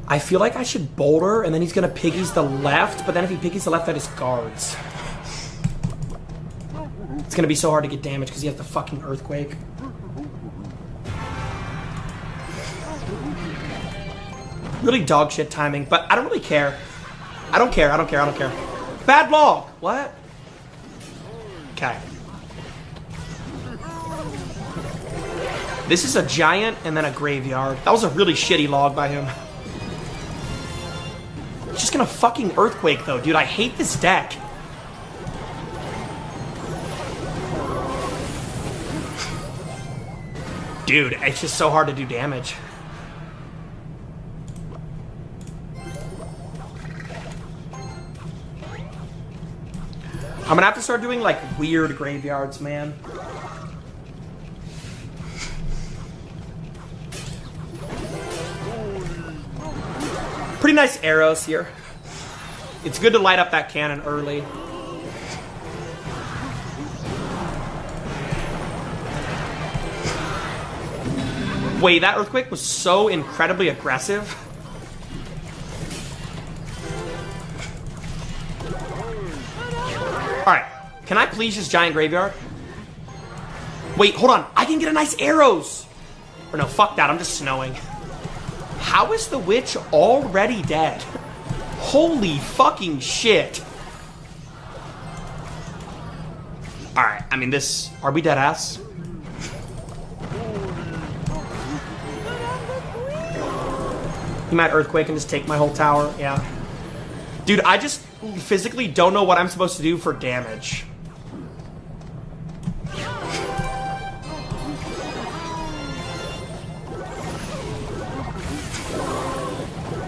I feel like I should boulder, and then he's gonna piggies the left, but then if he piggies the left, that is guards. It's gonna be so hard to get damage because he has the fucking earthquake. Really dog shit timing, but I don't really care. I don't care. Bad log! What? Okay. This is a giant and then a graveyard. That was a really shitty log by him. He's just gonna fucking earthquake though, dude. I hate this deck. Dude, it's just so hard to do damage. I'm gonna have to start doing like weird graveyards, man. Pretty nice arrows here. It's good to light up that cannon early. Wait, that earthquake was so incredibly aggressive. Alright, can I please just giant graveyard? Wait, hold on. I can get a nice arrows. Or no, fuck that. I'm just snowing. How is the witch already dead? Holy fucking shit. Alright, I mean this... Are we dead ass? He might earthquake and just take my whole tower. Yeah. Dude, I just physically don't know what I'm supposed to do for damage.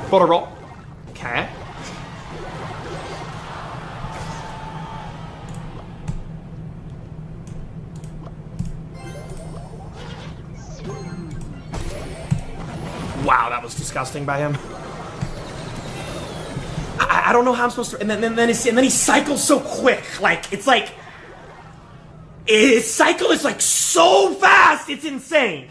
Boulder roll. Okay. Wow, that was disgusting by him. I don't know how I'm supposed to. And then he cycles so quick. Like it's like his cycle is like so fast. It's insane.